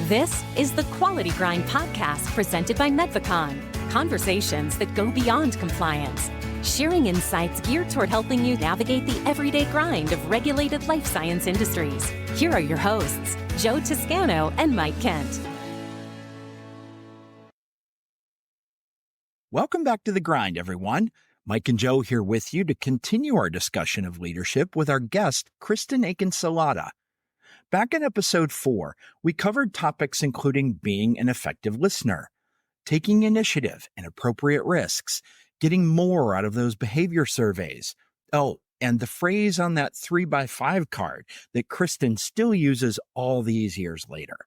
This is the Quality Grind podcast presented by MEDVACON. Conversations that go beyond compliance. Sharing insights geared toward helping you navigate the everyday grind of regulated life science industries. Here are your hosts, Joe Toscano and Mike Kent. Welcome back to The Grind, everyone. Mike and Joe here with you to continue our discussion of leadership with our guest, Kristin Aikin Salada. Back in episode 4, we covered topics including being an effective listener, taking initiative and appropriate risks, getting more out of those behavior surveys. Oh, and the phrase on that 3x5 card that Kristin still uses all these years later.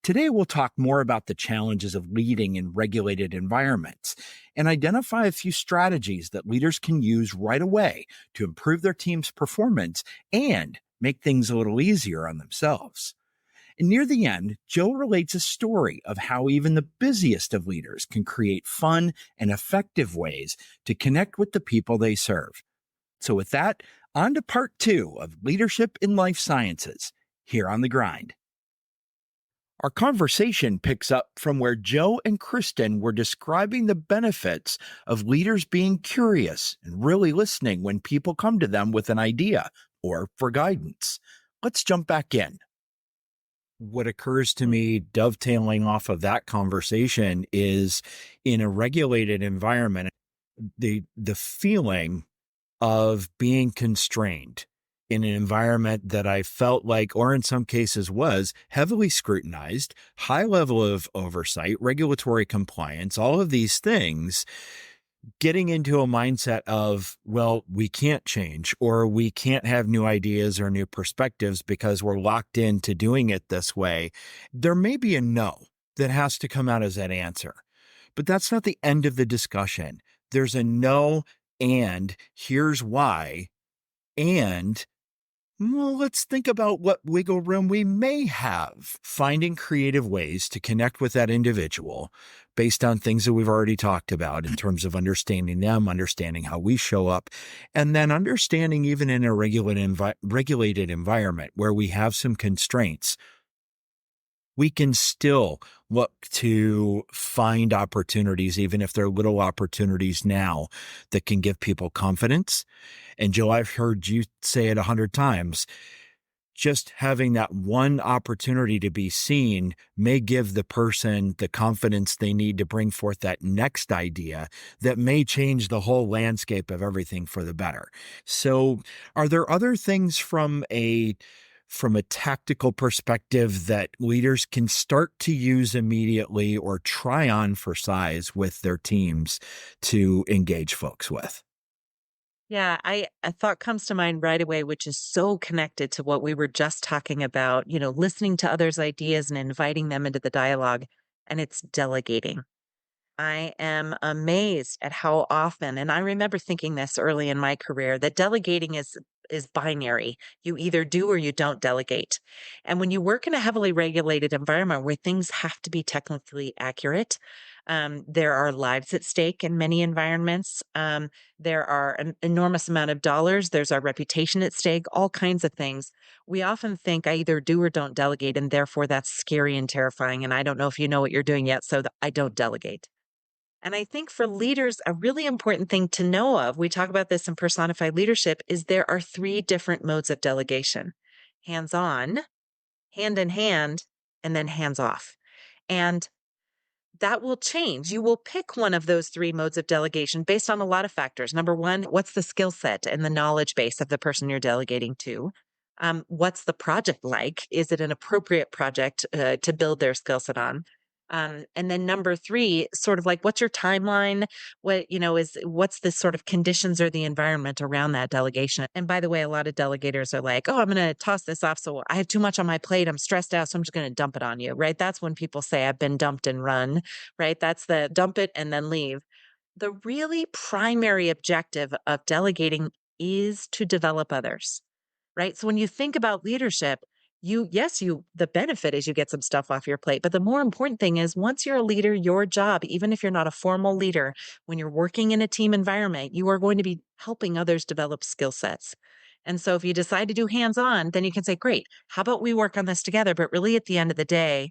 Today, we'll talk more about the challenges of leading in regulated environments and identify a few strategies that leaders can use right away to improve their team's performance and make things a little easier on themselves. And near the end, Joe relates a story of how even the busiest of leaders can create fun and effective ways to connect with the people they serve. So with that, on to part 2 of Leadership in Life Sciences, here on The Grind. Our conversation picks up from where Joe and Kristin were describing the benefits of leaders being curious and really listening when people come to them with an idea or for guidance. Let's jump back in. What occurs to me dovetailing off of that conversation is in a regulated environment, the feeling of being constrained in an environment that I felt like, or in some cases was, heavily scrutinized, high level of oversight, regulatory compliance, all of these things, getting into a mindset of, well, we can't change, or we can't have new ideas or new perspectives because we're locked into doing it this way. There may be a no that has to come out as that answer, but that's not the end of the discussion. There's a no, and here's why, and well, let's think about what wiggle room we may have. Finding creative ways to connect with that individual based on things that we've already talked about in terms of understanding them, understanding how we show up, and then understanding even in a regulated environment where we have some constraints, we can still look to find opportunities, even if they're little opportunities now, that can give people confidence. And Joe, I've heard you say it 100 times, just having that one opportunity to be seen may give the person the confidence they need to bring forth that next idea that may change the whole landscape of everything for the better. So are there other things from a tactical perspective that leaders can start to use immediately or try on for size with their teams to engage folks with? Yeah, a thought comes to mind right away, which is so connected to what we were just talking about, listening to others' ideas and inviting them into the dialogue, and it's delegating. I am amazed at how often, and I remember thinking this early in my career, that delegating is binary. You either do or you don't delegate. And when you work in a heavily regulated environment where things have to be technically accurate, there are lives at stake in many environments. There are an enormous amount of dollars. There's our reputation at stake, all kinds of things. We often think I either do or don't delegate, and therefore that's scary and terrifying. And I don't know if you know what you're doing yet, so I don't delegate. And I think for leaders, a really important thing to know of, we talk about this in personified leadership, is there are 3 different modes of delegation: hands-on, hand in hand, and then hands-off. And that will change. You will pick one of those 3 modes of delegation based on a lot of factors. Number 1, what's the skill set and the knowledge base of the person you're delegating to? What's the project like? Is it an appropriate project to build their skill set on? And then number 3, sort of like, what's your timeline? What's the sort of conditions or the environment around that delegation? And by the way, a lot of delegators are like, oh, I'm going to toss this off. So I have too much on my plate. I'm stressed out. So I'm just going to dump it on you, right? That's when people say I've been dumped and run, right? That's the dump it and then leave. The really primary objective of delegating is to develop others, right? So when you think about leadership, the benefit is you get some stuff off your plate. But the more important thing is, once you're a leader, your job, even if you're not a formal leader, when you're working in a team environment, you are going to be helping others develop skill sets. And so if you decide to do hands-on, then you can say, great, how about we work on this together? But really at the end of the day,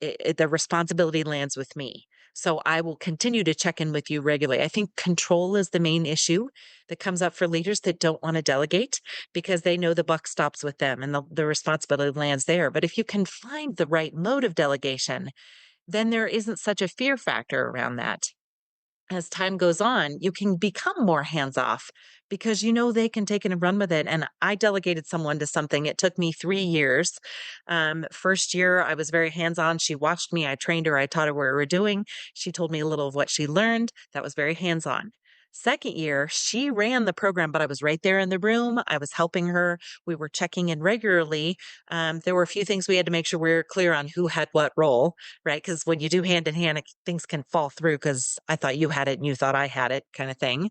the responsibility lands with me. So I will continue to check in with you regularly. I think control is the main issue that comes up for leaders that don't want to delegate because they know the buck stops with them and the responsibility lands there. But if you can find the right mode of delegation, then there isn't such a fear factor around that. As time goes on, you can become more hands off because you know they can take it and run with it. And I delegated someone to something. It took me 3 years. First year, I was very hands on. She watched me. I trained her. I taught her what we were doing. She told me a little of what she learned. That was very hands on. Second year, she ran the program, but I was right there in the room. I was helping her. We were checking in regularly. There were a few things we had to make sure we were clear on who had what role, right? Because when you do hand in hand, things can fall through because I thought you had it and you thought I had it, kind of thing.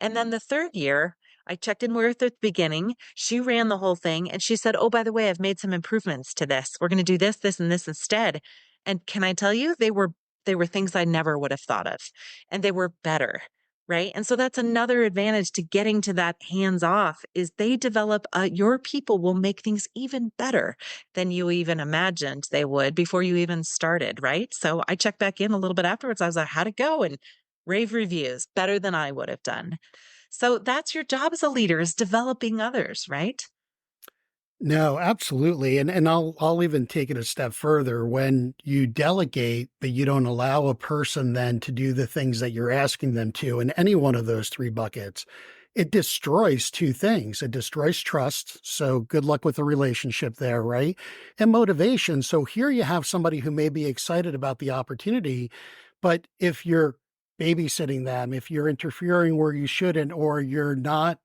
And then the third year, I checked in with her at the beginning. She ran the whole thing and she said, "Oh, by the way, I've made some improvements to this. We're going to do this, this, and this instead." And can I tell you, they were things I never would have thought of, and they were better. Right. And so that's another advantage to getting to that hands off is they develop, your people will make things even better than you even imagined they would before you even started. Right. So I checked back in a little bit afterwards. I was like, how'd it go? And rave reviews, better than I would have done. So that's your job as a leader, is developing others. Right. No, absolutely. And I'll even take it a step further. When you delegate, but you don't allow a person then to do the things that you're asking them to in any one of those three buckets, it destroys two things. It destroys trust. So good luck with the relationship there, right? And motivation. So here you have somebody who may be excited about the opportunity, but if you're babysitting them, if you're interfering where you shouldn't, or you're not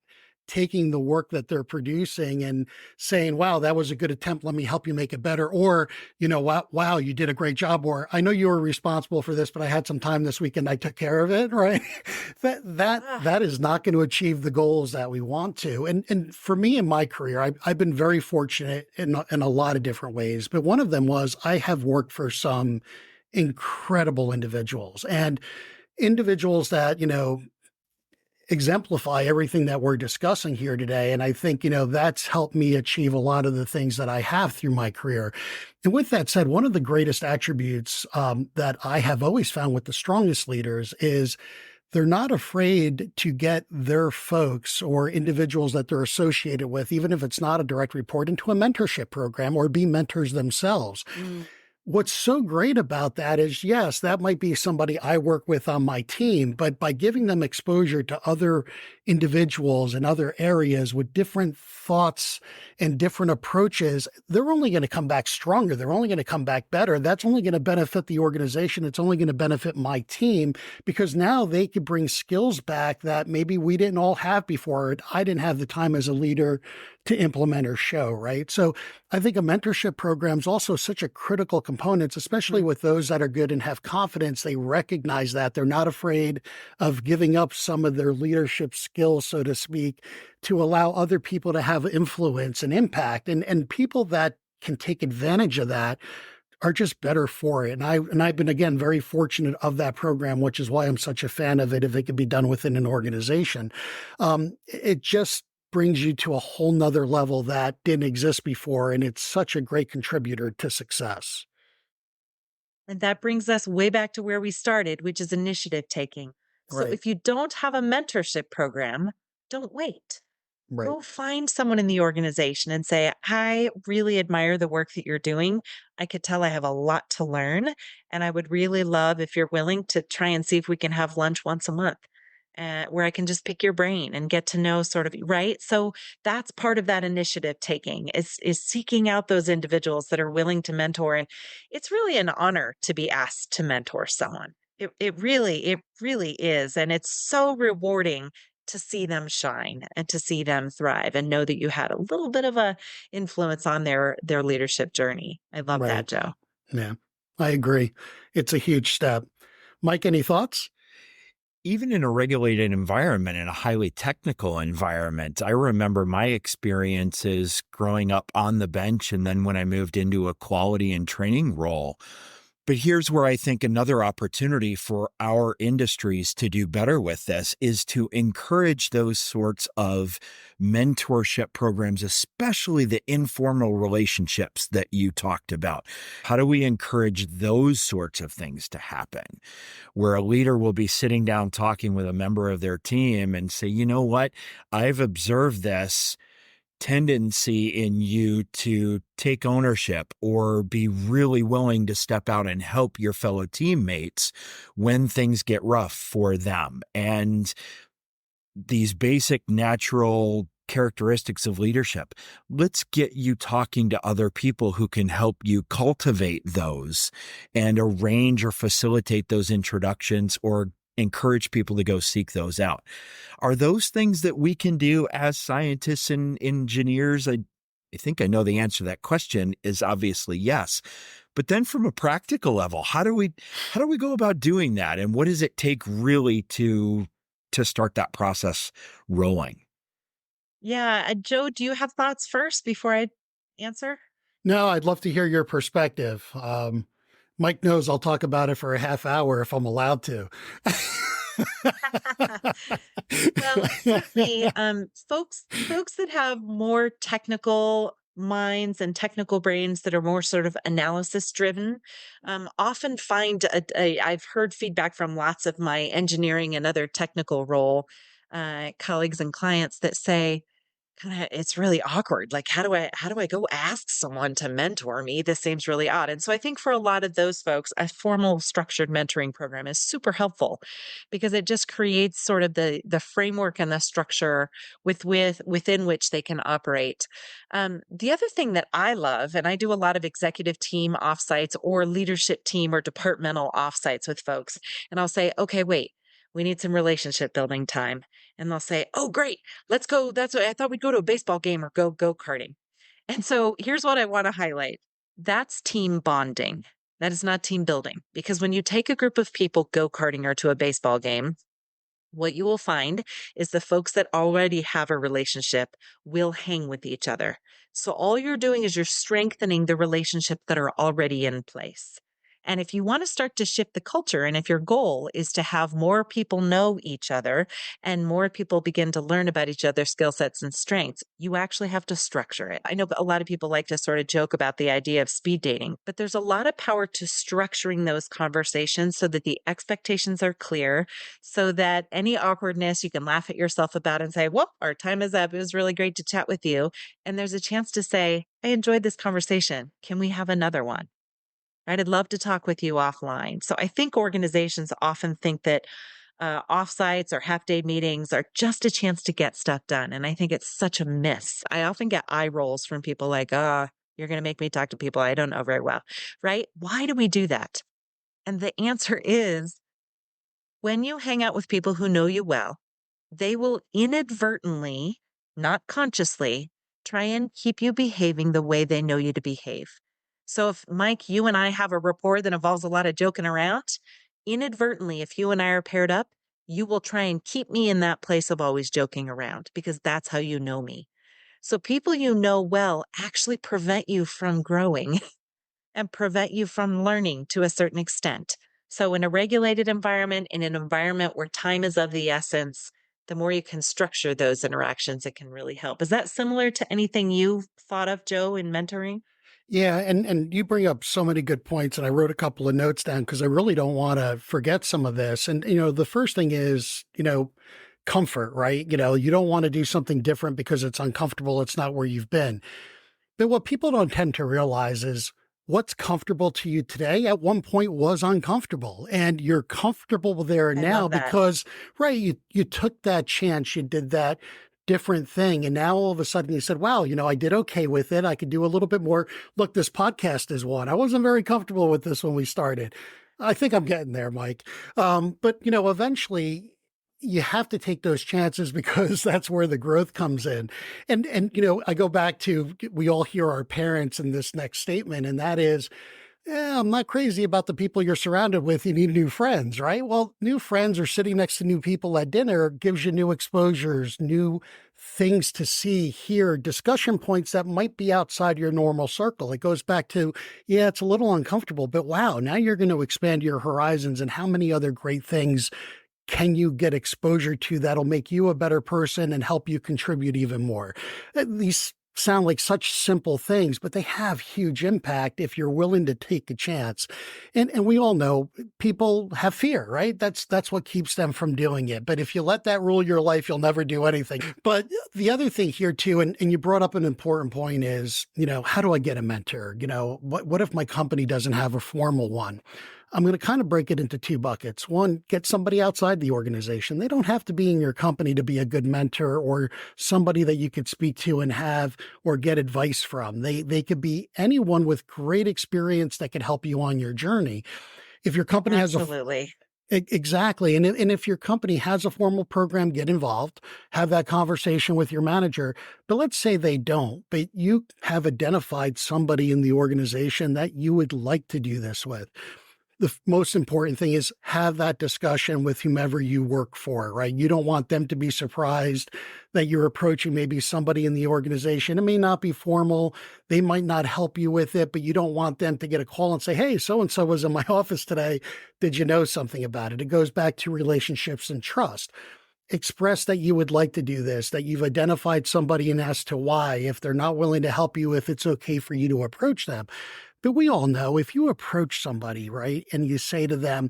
taking the work that they're producing and saying, wow, that was a good attempt. Let me help you make it better. Or, wow, you did a great job. Or I know you were responsible for this, but I had some time this week and I took care of it. Right. That is not going to achieve the goals that we want to. And for me in my career, I've been very fortunate in a lot of different ways, but one of them was I have worked for some incredible individuals and individuals that, exemplify everything that we're discussing here today. And I think, that's helped me achieve a lot of the things that I have through my career. And with that said, one of the greatest attributes that I have always found with the strongest leaders is they're not afraid to get their folks or individuals that they're associated with, even if it's not a direct report, into a mentorship program or be mentors themselves. What's so great about that is, yes, that might be somebody I work with on my team, but by giving them exposure to other individuals in other areas with different thoughts and different approaches, they're only going to come back stronger. They're only going to come back better. That's only going to benefit the organization. It's only going to benefit my team because now they could bring skills back that maybe we didn't all have before. I didn't have the time as a leader to implement or show, right? So I think a mentorship program is also such a critical component, especially with those that are good and have confidence. They recognize that they're not afraid of giving up some of their leadership skills, so to speak, to allow other people to have influence and impact. And people that can take advantage of that are just better for it. And I've been, again, very fortunate of that program, which is why I'm such a fan of it if it can be done within an organization. It just brings you to a whole nother level that didn't exist before. And it's such a great contributor to success. And that brings us way back to where we started, which is initiative taking. So Right. if you don't have a mentorship program, don't wait. Right. Go find someone in the organization and say, I really admire the work that you're doing. I could tell I have a lot to learn. And I would really love if you're willing to try and see if we can have lunch once a month. Where I can just pick your brain and get to know sort of, right? So that's part of that initiative taking is seeking out those individuals that are willing to mentor. And it's really an honor to be asked to mentor someone. It really is. And it's so rewarding to see them shine and to see them thrive and know that you had a little bit of a influence on their leadership journey. I love Right. that, Joe. Yeah, I agree. It's a huge step. Mike, any thoughts? Even in a regulated environment, in a highly technical environment, I remember my experiences growing up on the bench. And then when I moved into a quality and training role, But here's where I think another opportunity for our industries to do better with this is to encourage those sorts of mentorship programs, especially the informal relationships that you talked about. How do we encourage those sorts of things to happen, where a leader will be sitting down talking with a member of their team and say, you know what, I've observed this tendency in you to take ownership or be really willing to step out and help your fellow teammates when things get rough for them. And these basic natural characteristics of leadership, let's get you talking to other people who can help you cultivate those and arrange or facilitate those introductions or encourage people to go seek those out. Are those things that we can do as scientists and engineers? I think I know the answer to that question is obviously yes. But then from a practical level, how do we go about doing that? And what does it take really to start that process rolling? Yeah. Joe, do you have thoughts first before I answer? No, I'd love to hear your perspective. Mike knows I'll talk about it for a half hour if I'm allowed to. Well, certainly, folks that have more technical minds and technical brains that are more sort of analysis driven, often find I've heard feedback from lots of my engineering and other technical role colleagues and clients that say, kind of it's really awkward. Like, how do I go ask someone to mentor me? This seems really odd. And so I think for a lot of those folks, a formal structured mentoring program is super helpful because it just creates sort of the framework and the structure within which they can operate. The other thing that I love, and I do a lot of executive team offsites or leadership team or departmental offsites with folks, and I'll say, okay, wait, we need some relationship building time. And they'll say, oh, great, let's go. That's what I thought we'd go to a baseball game or go karting. And so here's what I want to highlight. That's team bonding. That is not team building. Because when you take a group of people go karting or to a baseball game, what you will find is the folks that already have a relationship will hang with each other. So all you're doing is you're strengthening the relationship that are already in place. And if you want to start to shift the culture, and if your goal is to have more people know each other and more people begin to learn about each other's skill sets and strengths, you actually have to structure it. I know a lot of people like to sort of joke about the idea of speed dating, but there's a lot of power to structuring those conversations so that the expectations are clear, so that any awkwardness you can laugh at yourself about and say, well, our time is up. It was really great to chat with you. And there's a chance to say, I enjoyed this conversation. Can we have another one? Right? I'd love to talk with you offline. So I think organizations often think that offsites or half-day meetings are just a chance to get stuff done. And I think it's such a miss. I often get eye rolls from people like, you're going to make me talk to people I don't know very well, right? Why do we do that? And the answer is when you hang out with people who know you well, they will inadvertently, not consciously, try and keep you behaving the way they know you to behave. So if Mike, you and I have a rapport that involves a lot of joking around, inadvertently, if you and I are paired up, you will try and keep me in that place of always joking around because that's how you know me. So people you know well actually prevent you from growing and prevent you from learning to a certain extent. So in a regulated environment, in an environment where time is of the essence, the more you can structure those interactions, it can really help. Is that similar to anything you've thought of, Joe, in mentoring? Yeah, and you bring up so many good points, and I wrote a couple of notes down because I really don't want to forget some of this. And the first thing is, comfort, right? You don't want to do something different because it's uncomfortable. It's not where you've been. But what people don't tend to realize is what's comfortable to you today at one point was uncomfortable, and you're comfortable there I now love that. because, right, you took that chance, you did that different thing. And now all of a sudden you said, wow, I did okay with it. I could do a little bit more. Look, this podcast is one. I wasn't very comfortable with this when we started. I think I'm getting there, Mike. But eventually you have to take those chances because that's where the growth comes in. And I go back to, we all hear our parents in this next statement, and that is, Yeah, I'm not crazy about the people you're surrounded with. You need new friends, right? Well, new friends or sitting next to new people at dinner gives you new exposures, new things to see, hear, discussion points that might be outside your normal circle. It goes back to, yeah, it's a little uncomfortable, but wow, now you're going to expand your horizons and how many other great things can you get exposure to that'll make you a better person and help you contribute even more? These sound like such simple things, but they have huge impact if you're willing to take a chance. And we all know people have fear, right? That's what keeps them from doing it. But if you let that rule your life, you'll never do anything. But the other thing here too, and you brought up an important point is, how do I get a mentor? What if my company doesn't have a formal one? I'm going to kind of break it into two buckets. One, get somebody outside the organization. They don't have to be in your company to be a good mentor or somebody that you could speak to and have or get advice from. They could be anyone with great experience that could help you on your journey. If your company has Absolutely. exactly. And if your company has a formal program, get involved, have that conversation with your manager. But let's say they don't, but you have identified somebody in the organization that you would like to do this with. The most important thing is have that discussion with whomever you work for, right? You don't want them to be surprised that you're approaching maybe somebody in the organization. It may not be formal. They might not help you with it, but you don't want them to get a call and say, hey, so-and-so was in my office today. Did you know something about it? It goes back to relationships and trust. Express that you would like to do this, that you've identified somebody and as to why. If they're not willing to help you, if it's okay for you to approach them. But we all know if you approach somebody, right, and you say to them,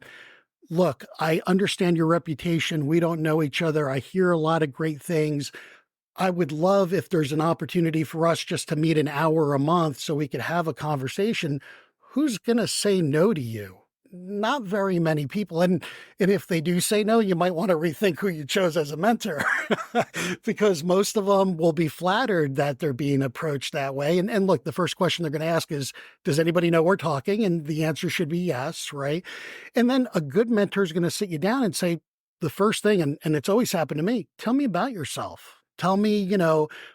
look, I understand your reputation. We don't know each other. I hear a lot of great things. I would love if there's an opportunity for us just to meet an hour a month so we could have a conversation. Who's going to say no to you? Not very many people. And if they do say no, you might want to rethink who you chose as a mentor because most of them will be flattered that they're being approached that way. And look, the first question they're going to ask is, does anybody know we're talking? And the answer should be yes, right? And then a good mentor is going to sit you down and say, the first thing, and it's always happened to me, tell me about yourself. Tell me,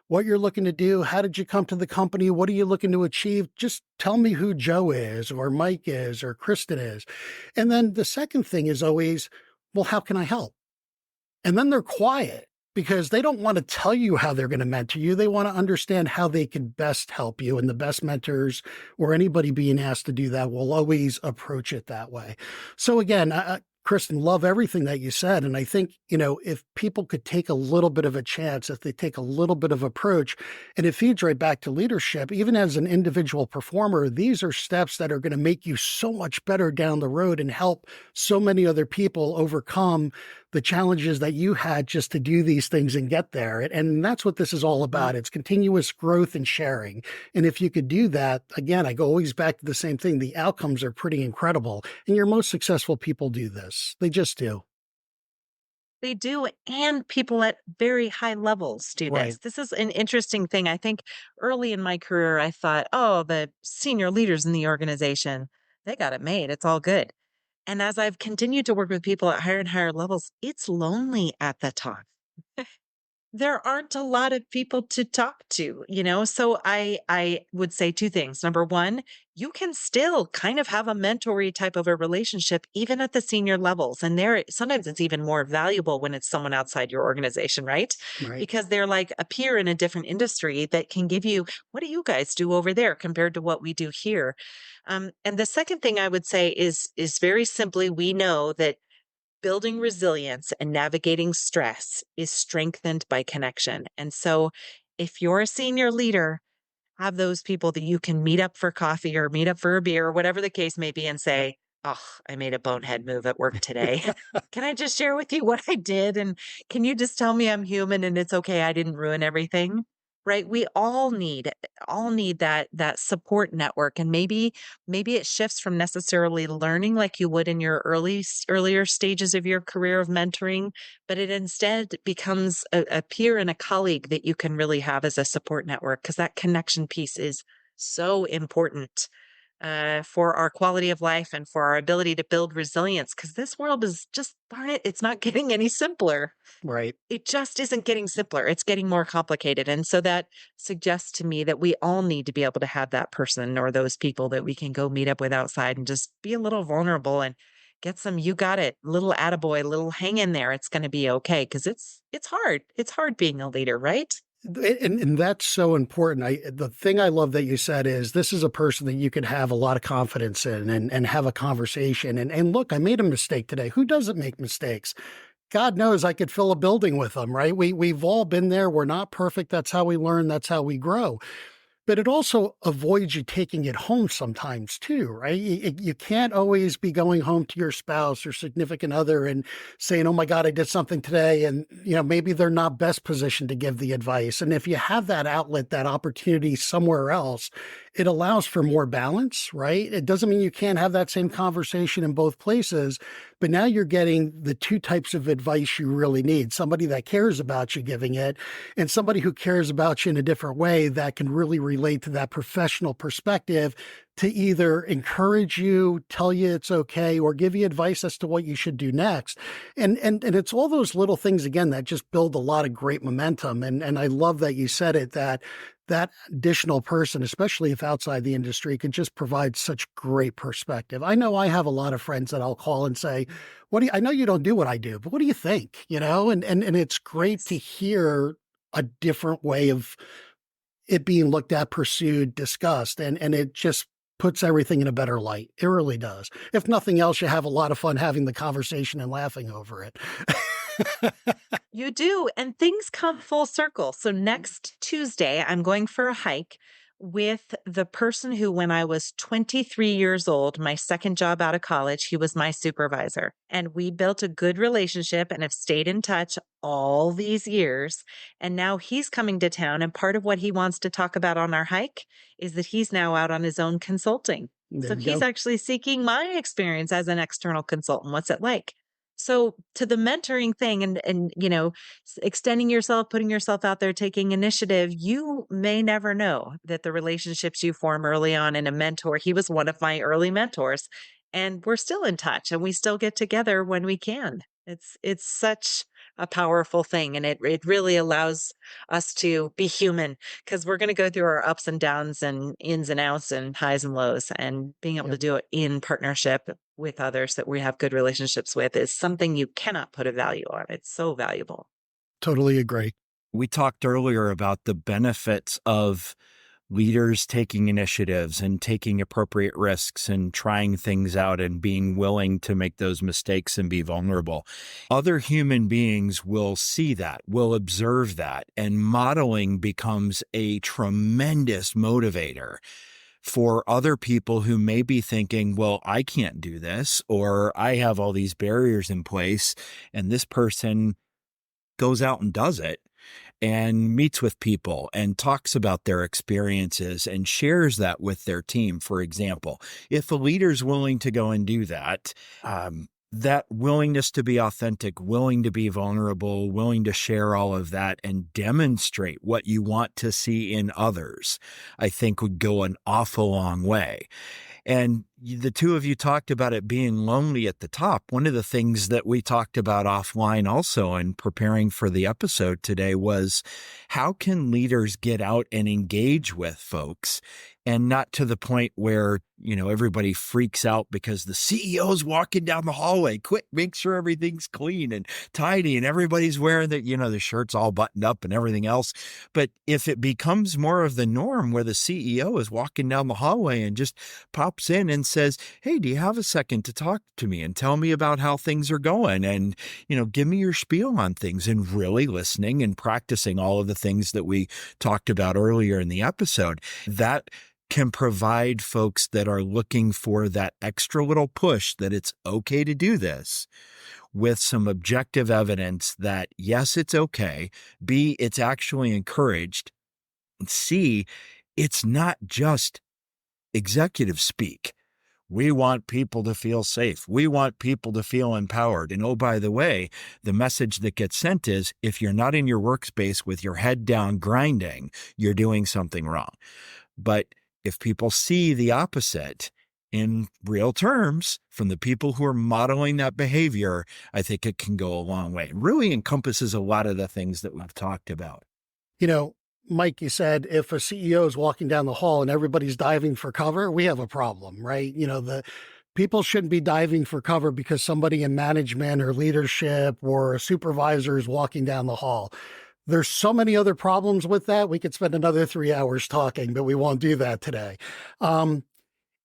what you're looking to do. How did you come to the company? What are you looking to achieve? Just tell me who Joe is or Mike is or Kristin is. And then the second thing is always, well, how can I help? And then they're quiet because they don't want to tell you how they're going to mentor you. They want to understand how they can best help you. And the best mentors or anybody being asked to do that will always approach it that way. So again, Kristin, love everything that you said. And I think, if people could take a little bit of a chance, if they take a little bit of approach, and it feeds right back to leadership, even as an individual performer, these are steps that are going to make you so much better down the road and help so many other people overcome the challenges that you had just to do these things and get there. And that's what this is all about. It's continuous growth and sharing. And if you could do that, again, I go always back to the same thing. The outcomes are pretty incredible. And your most successful people do this. They just do. They do, and people at very high levels do Right. this. This is an interesting thing. I think early in my career, I thought, oh, the senior leaders in the organization, they got it made. It's all good. And as I've continued to work with people at higher and higher levels, it's lonely at the top. There aren't a lot of people to talk to, So I would say two things. Number one, you can still kind of have a mentory type of a relationship even at the senior levels. And there sometimes it's even more valuable when it's someone outside your organization, right? Right. Because they're like a peer in a different industry that can give you, what do you guys do over there compared to what we do here? And the second thing I would say is very simply, we know that building resilience and navigating stress is strengthened by connection. And so if you're a senior leader, have those people that you can meet up for coffee or meet up for a beer or whatever the case may be and say, oh, I made a bonehead move at work today. Can I just share with you what I did? And can you just tell me I'm human and it's okay, I didn't ruin everything? Right? We all need that support network. And maybe it shifts from necessarily learning like you would in your earlier stages of your career of mentoring, but it instead becomes a peer and a colleague that you can really have as a support network because that connection piece is so important for our quality of life and for our ability to build resilience. Because this world is just, darn it, it's not getting any simpler. Right. It just isn't getting simpler. It's getting more complicated. And so that suggests to me that we all need to be able to have that person or those people that we can go meet up with outside and just be a little vulnerable and get some, you got it, little attaboy, little hang in there. It's going to be okay. Cause it's hard. It's hard being a leader, right? And that's so important. The thing I love that you said is this is a person that you could have a lot of confidence in and have a conversation. And look, I made a mistake today. Who doesn't make mistakes? God knows I could fill a building with them, right? We've all been there. We're not perfect. That's how we learn. That's how we grow. But it also avoids you taking it home sometimes too, right? You can't always be going home to your spouse or significant other and saying, oh my God, I did something today. And, maybe they're not best positioned to give the advice. And if you have that outlet, that opportunity somewhere else, it allows for more balance, right? It doesn't mean you can't have that same conversation in both places, but now you're getting the two types of advice you really need. Somebody that cares about you giving it, and somebody who cares about you in a different way that can really relate to that professional perspective to either encourage you, tell you it's okay, or give you advice as to what you should do next. And it's all those little things, again, that just build a lot of great momentum. And I love that you said it, that additional person, especially if outside the industry, could just provide such great perspective. I know I have a lot of friends that I'll call and say, I know you don't do what I do, but what do you think? And it's great to hear a different way of it being looked at, pursued, discussed, and it just puts everything in a better light. It really does. If nothing else, you have a lot of fun having the conversation and laughing over it. You do. And things come full circle. So next Tuesday, I'm going for a hike with the person who, when I was 23 years old, my second job out of college, he was my supervisor. And we built a good relationship and have stayed in touch all these years. And now he's coming to town. And part of what he wants to talk about on our hike is that he's now out on his own consulting. So he's actually seeking my experience as an external consultant. What's it like? So to the mentoring thing and extending yourself, putting yourself out there, taking initiative, you may never know that the relationships you form early on in a mentor, he was one of my early mentors, and we're still in touch and we still get together when we can. It's such a powerful thing. And it really allows us to be human, because we're going to go through our ups and downs and ins and outs and highs and lows, and being able to do it in partnership with others that we have good relationships with is something you cannot put a value on. It's so valuable. Totally agree. We talked earlier about the benefits of leaders taking initiatives and taking appropriate risks and trying things out and being willing to make those mistakes and be vulnerable. Other human beings will see that, will observe that, and modeling becomes a tremendous motivator for other people who may be thinking, well, I can't do this, or I have all these barriers in place, and this person goes out and does it and meets with people and talks about their experiences and shares that with their team. For example, if a leader's willing to go and do that, that willingness to be authentic, willing to be vulnerable, willing to share all of that and demonstrate what you want to see in others, I think would go an awful long way. And the two of you talked about it being lonely at the top. One of the things that we talked about offline also in preparing for the episode today was how can leaders get out and engage with folks, and not to the point where, everybody freaks out because the CEO's walking down the hallway. Quick, make sure everything's clean and tidy and everybody's wearing the shirt's all buttoned up and everything else. But if it becomes more of the norm where the CEO is walking down the hallway and just pops in and says, hey, do you have a second to talk to me and tell me about how things are going? And, give me your spiel on things, and really listening and practicing all of the things that we talked about earlier in the episode, that can provide folks that are looking for that extra little push that it's okay to do this with some objective evidence that, yes, it's okay. B, it's actually encouraged. And C, it's not just executive speak. We want people to feel safe. We want people to feel empowered. And oh, by the way, the message that gets sent is, if you're not in your workspace with your head down grinding, you're doing something wrong. But If people see the opposite in real terms from the people who are modeling that behavior, I think it can go a long way. It really encompasses a lot of the things that we've talked about. You know, Mike, you said if a CEO is walking down the hall and everybody's diving for cover, we have a problem, right? The people shouldn't be diving for cover because somebody in management or leadership or a supervisor is walking down the hall. There's so many other problems with that. We could spend another 3 hours talking, but we won't do that today.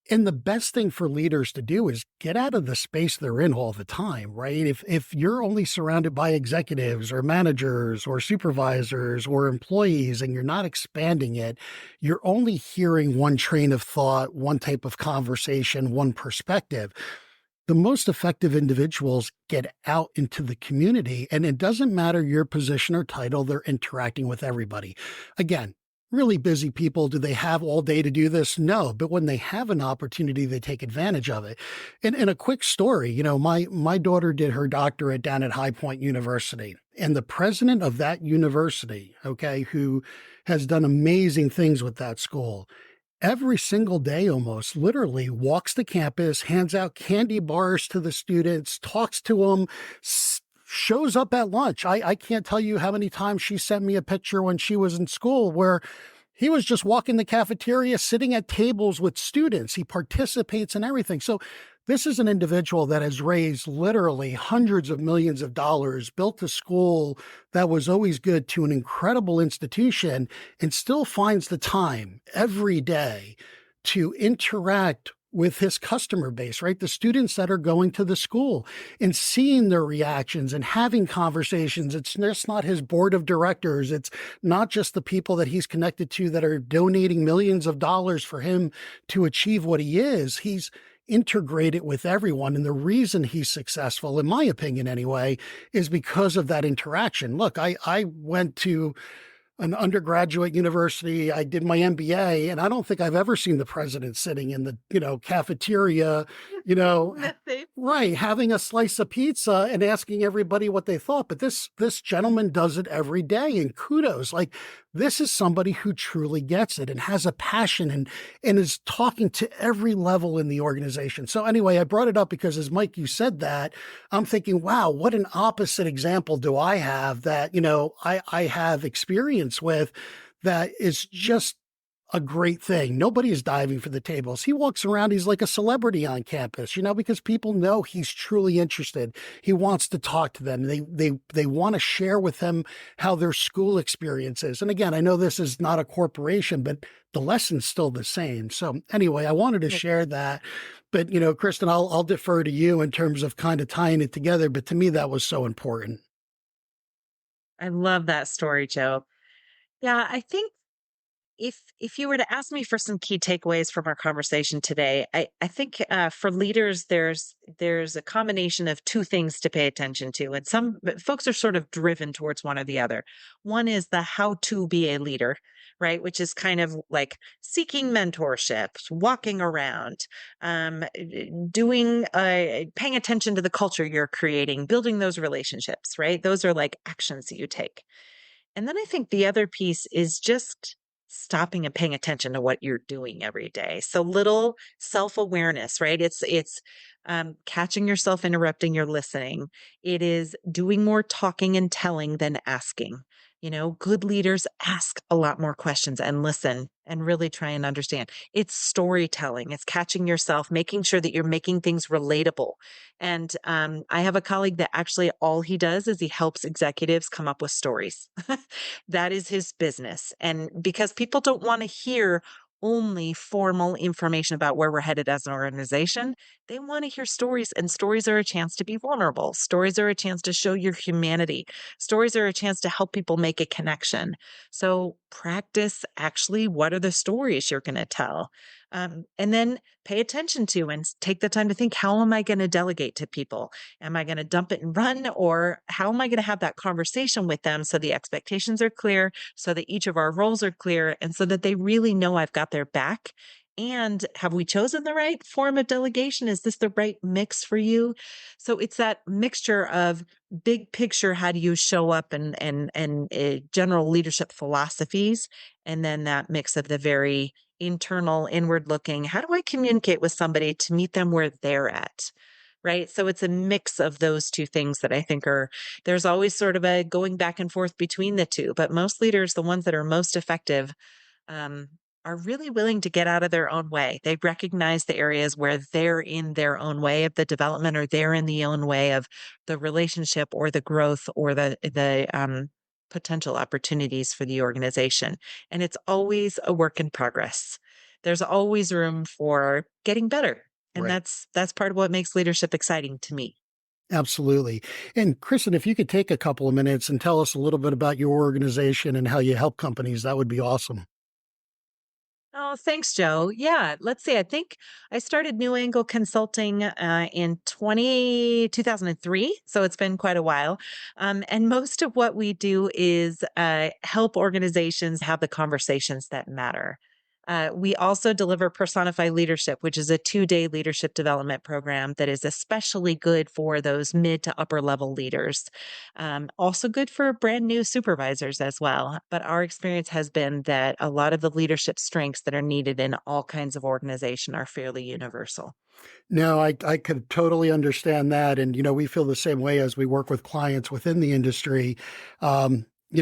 And the best thing for leaders to do is get out of the space they're in all the time, right? If you're only surrounded by executives or managers or supervisors or employees and you're not expanding it, you're only hearing one train of thought, one type of conversation, one perspective. The most effective individuals get out into the community, and it doesn't matter your position or title, they're interacting with everybody. Again, really busy people, do they have all day to do this? No, but when they have an opportunity, they take advantage of it. And a quick story, my daughter did her doctorate down at High Point University, and the president of that university, okay, who has done amazing things with that school, every single day almost literally walks the campus, hands out candy bars to the students, talks to them, shows up at lunch. I can't tell you how many times she sent me a picture when she was in school where he was just walking the cafeteria, sitting at tables with students. He participates in everything. So this is an individual that has raised literally hundreds of millions of dollars, built a school that was always good to an incredible institution, and still finds the time every day to interact with his customer base, right? The students that are going to the school and seeing their reactions and having conversations. It's just not his board of directors. It's not just the people that he's connected to that are donating millions of dollars for him to achieve what he is. He's integrated with everyone. And the reason he's successful, in my opinion anyway, is because of that interaction. Look, I went to an undergraduate university. I did my MBA, and I don't think I've ever seen the president sitting in the, cafeteria, right, having a slice of pizza and asking everybody what they thought. But this gentleman does it every day, and kudos. Like, this is somebody who truly gets it and has a passion and is talking to every level in the organization. So anyway, I brought it up because, as Mike, you said that, I'm thinking, wow, what an opposite example do I have that, I have experience with that is just a great thing. Nobody is diving for the tables. He walks around, he's like a celebrity on campus, because people know he's truly interested. He wants to talk to them. They want to share with him how their school experience is. And again, I know this is not a corporation, but the lesson's still the same. So anyway, I wanted to share that. But, Kristin, I'll defer to you in terms of kind of tying it together. But to me, that was so important. I love that story, Joe. Yeah, I think if you were to ask me for some key takeaways from our conversation today, I think for leaders, there's a combination of two things to pay attention to. And some folks are sort of driven towards one or the other. One is the how to be a leader, right? Which is kind of like seeking mentorship, walking around, paying attention to the culture you're creating, building those relationships, right? Those are like actions that you take. And then I think the other piece is just stopping and paying attention to what you're doing every day. So little self-awareness, right? It's catching yourself interrupting your listening. It is doing more talking and telling than asking. Good leaders ask a lot more questions and listen and really try and understand. It's storytelling. It's catching yourself, making sure that you're making things relatable. And I have a colleague that actually all he does is he helps executives come up with stories. That is his business. And because people don't want to hear only formal information about where we're headed as an organization, they want to hear stories, and stories are a chance to be vulnerable. Stories are a chance to show your humanity. Stories are a chance to help people make a connection. So practice actually, what are the stories you're going to tell? And then pay attention to and take the time to think, how am I going to delegate to people? Am I going to dump it and run? Or how am I going to have that conversation with them so the expectations are clear, so that each of our roles are clear, and so that they really know I've got their back? And have we chosen the right form of delegation? Is this the right mix for you? So it's that mixture of big picture, how do you show up, and general leadership philosophies, and then that mix of the very internal, inward looking. How do I communicate with somebody to meet them where they're at? Right. So it's a mix of those two things that I think there's always sort of a going back and forth between the two. But most leaders, the ones that are most effective, um, are really willing to get out of their own way. They recognize the areas where they're in their own way of the development, or they're in the own way of the relationship or the growth or the potential opportunities for the organization. And it's always a work in progress. There's always room for getting better. And Right. that's part of what makes leadership exciting to me. Absolutely. And Kristen, if you could take a couple of minutes and tell us a little bit about your organization and how you help companies, that would be awesome. Oh, thanks, Joe. Yeah, let's see. I think I started New Angle Consulting in 2003. So it's been quite a while. And most of what we do is help organizations have the conversations that matter. We also deliver Personify Leadership, which is a 2-day leadership development program that is especially good for those mid to upper level leaders. Also good for brand new supervisors as well. But our experience has been that a lot of the leadership strengths that are needed in all kinds of organization are fairly universal. No, I could totally understand that. And, we feel the same way as we work with clients within the industry. A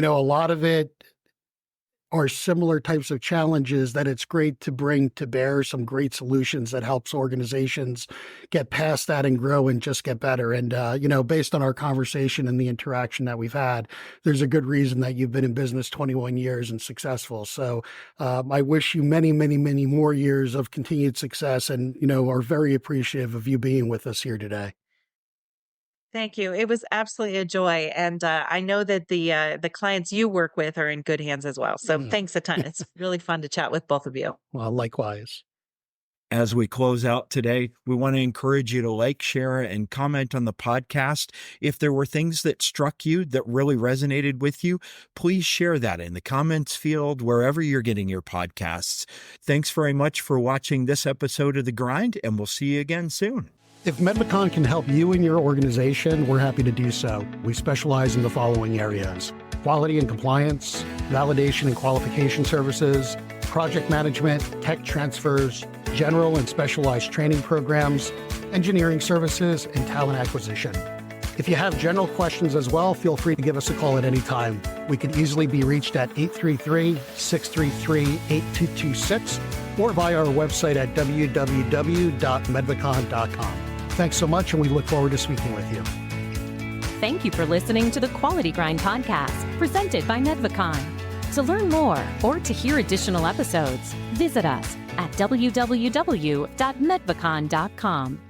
lot of it are similar types of challenges that it's great to bring to bear some great solutions that helps organizations get past that and grow and just get better. And, based on our conversation and the interaction that we've had, there's a good reason that you've been in business 21 years and successful. So I wish you many, many, many more years of continued success and, are very appreciative of you being with us here today. Thank you. It was absolutely a joy, and I know that the clients you work with are in good hands as well. So Mm. thanks a ton. It's really fun to chat with both of you. Well, likewise. As we close out today, we want to encourage you to like, share, and comment on the podcast. If there were things that struck you that really resonated with you, please share that in the comments field wherever you're getting your podcasts. Thanks very much for watching this episode of The Grind, and we'll see you again soon. If MEDVACON can help you and your organization, we're happy to do so. We specialize in the following areas: quality and compliance, validation and qualification services, project management, tech transfers, general and specialized training programs, engineering services, and talent acquisition. If you have general questions as well, feel free to give us a call at any time. We can easily be reached at 833-633-8226 or via our website at www.medvacon.com. Thanks so much, and we look forward to speaking with you. Thank you for listening to the Quality Grind podcast presented by MEDVACON. To learn more or to hear additional episodes, visit us at www.medvacon.com.